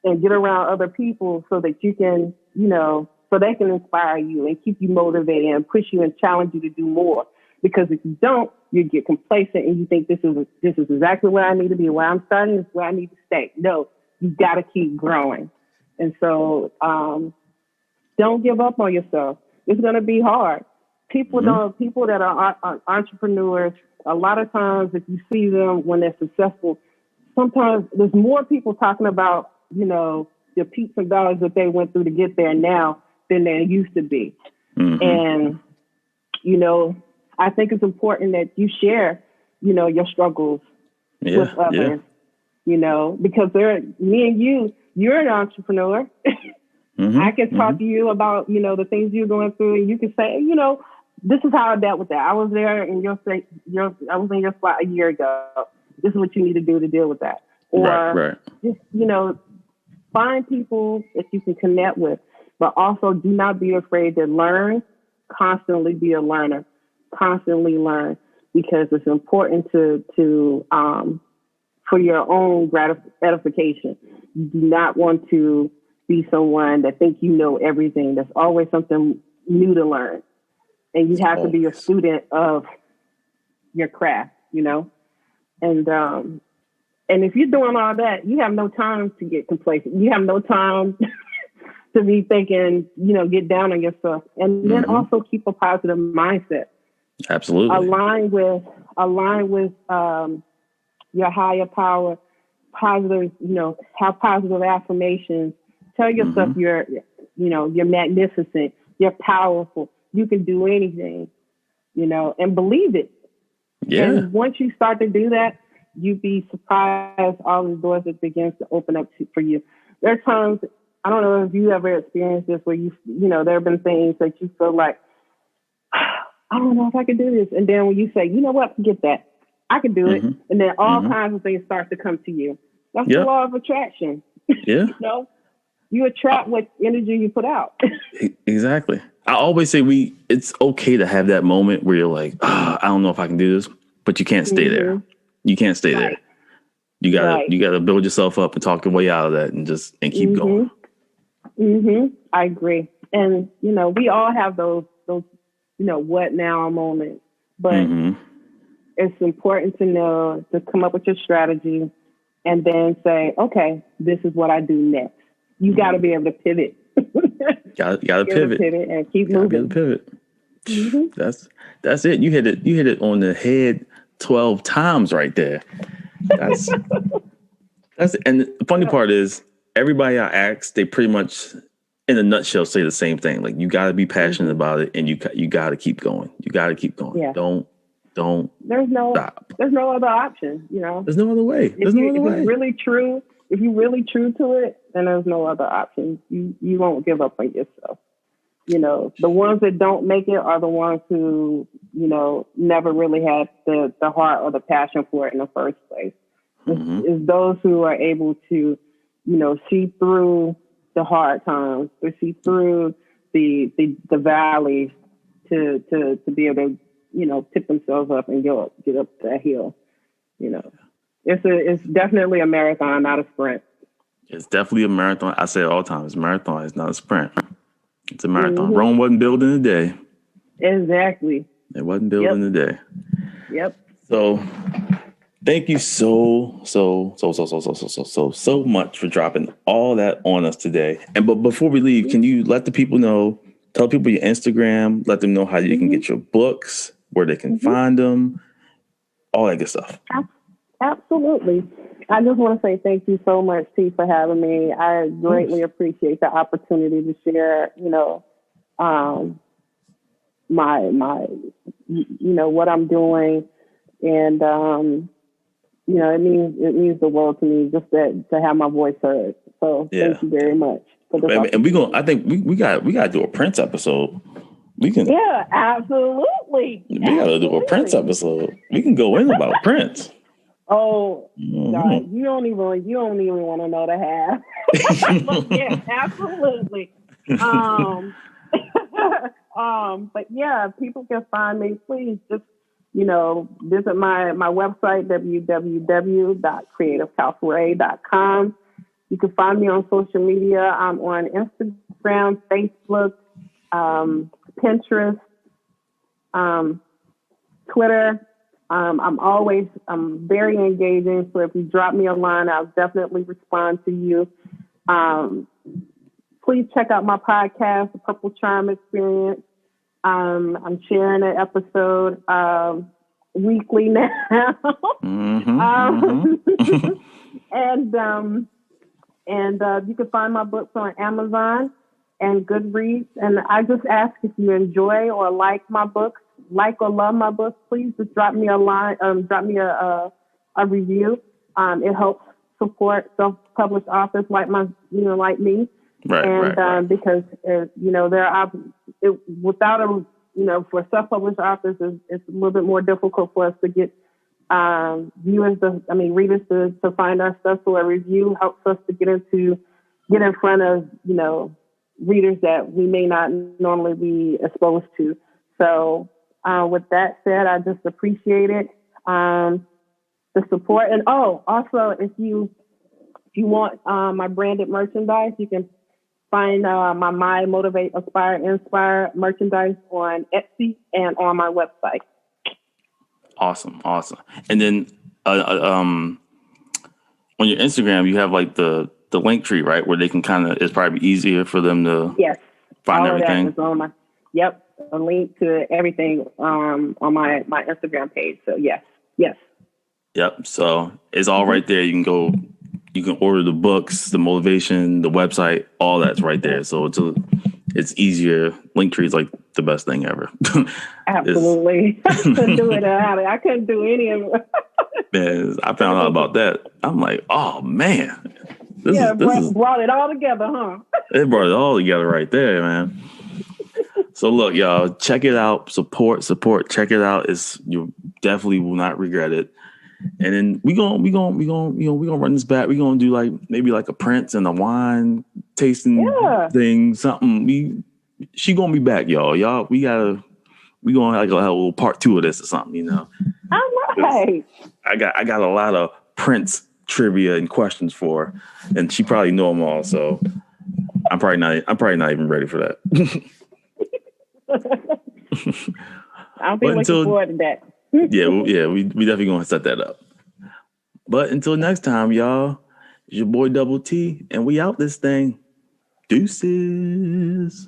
and get around other people so that you can, so they can inspire you and keep you motivated and push you and challenge you to do more. Because if you don't, you get complacent and you think this is exactly where I need to be. Where I'm starting is where I need to stay. No, you got to keep growing. And so don't give up on yourself. It's going to be hard. People that are entrepreneurs, a lot of times if you see them when they're successful, sometimes there's more people talking about, the peaks and valleys that they went through to get there now than there used to be. And, I think it's important that you share, your struggles with others. because me and you're an entrepreneur. I can talk to you about, the things you're going through, and you can say, this is how I dealt with that. I was there in I was in your spot a year ago. This is what you need to do to deal with that. Or just, find people that you can connect with, but also do not be afraid to learn. Constantly be a learner. Constantly learn, because it's important to for your own edification. You do not want to be someone that thinks you know everything. There's always something new to learn. And you have to be a student of your craft, And if you're doing all that, you have no time to get complacent. You have no time to be thinking, get down on yourself. And then also keep a positive mindset. Absolutely. Align with your higher power, positive, have positive affirmations. Tell yourself you're magnificent, you're powerful, you can do anything, and believe it. Yeah. And once you start to do that, you'd be surprised all the doors that begins to open up for you. There are times, I don't know if you ever experienced this, where there have been things that you feel like, I don't know if I can do this. And then when you say, you know what, forget that, I can do it. And then all kinds of things start to come to you. That's the law of attraction. Yeah. You attract what energy you put out. Exactly. I always say it's okay to have that moment where you're like, I don't know if I can do this, but you can't stay there. You can't stay there. You gotta build yourself up and talk your way out of that and keep going. I agree. And, we all have those, what now moments, but it's important to know, to come up with your strategy and then say, okay, this is what I do next. You got to be able to pivot. Gotta pivot and keep moving. Pivot. That's it. You hit it on the head 12 times right there. That's and the funny part is, everybody I ask, they pretty much in a nutshell say the same thing. Like, you got to be passionate about it, and you got to keep going. You got to keep going. Yeah. Don't stop. There's no other option. There's no other way. If you're really true to it, then there's no other option. You won't give up on yourself. The ones that don't make it are the ones who, never really had the heart or the passion for it in the first place. It's those who are able to, see through the hard times, to see through the valleys, to be able to, pick themselves up and get up that hill. It's definitely a marathon, not a sprint. It's definitely a marathon. I say it all the time. It's a marathon. It's not a sprint. It's a marathon. Rome wasn't built in a day. Exactly. It wasn't built in a day. Yep. So thank you so much for dropping all that on us today. But before we leave, can you let the people know, tell people your Instagram, let them know how you can get your books, where they can find them, all that good stuff. Absolutely. I just want to say thank you so much, T, for having me. I greatly appreciate the opportunity to share, my what I'm doing. And, it means the world to me just to have my voice heard. So thank you very much. And I think we got to do a Prince episode. Yeah, absolutely. We got to do a Prince episode. We can go in about Prince. Oh, God, you don't even want to know the half. Yeah, absolutely. But yeah, people can find me. Please just, visit my website, www.creativecalfuray.com. You can find me on social media. I'm on Instagram, Facebook, Pinterest, Twitter. I'm very engaging. So if you drop me a line, I'll definitely respond to you. Please check out my podcast, The Purple Charm Experience. I'm sharing an episode weekly now. And you can find my books on Amazon and Goodreads. And I just ask, if you enjoy or like my books, like or love my books, please just drop me a line, drop me a review. It helps support self-published authors like like me. Right. Because there are without for self-published authors, it's a little bit more difficult for us to get readers to find our stuff. So a review helps us to get in front of readers that we may not normally be exposed to. So with that said, I just appreciate it, the support. And also if you want my branded merchandise, you can find my Motivate, Aspire, Inspire merchandise on Etsy and on my website. Awesome. And then on your Instagram, you have like the link tree, right? Where they can it's probably easier for them to find everything. That is on a link to everything on my Instagram page. So yes. Yep. So it's all right there. You can order the books, the motivation, the website, all that's right there. So it's easier. Linktree is like the best thing ever. Absolutely. I couldn't do it. I couldn't do any of it. Man, I found out about that. I'm like, oh man. This brought it all together, huh? It brought it all together right there, man. So look, y'all, check it out. Support. Check it out. You definitely will not regret it. And then we gonna run this back. We gonna do maybe a Prince and a wine tasting thing, something. She gonna be back, y'all. We gonna have a little part 2 of this or something, All right. I got a lot of Prince trivia and questions for her, and she probably know them all. So I'm probably not even ready for that. I'll be looking forward to that. we definitely gonna set that up. But until next time, y'all, it's your boy Double T, and we out this thing. Deuces.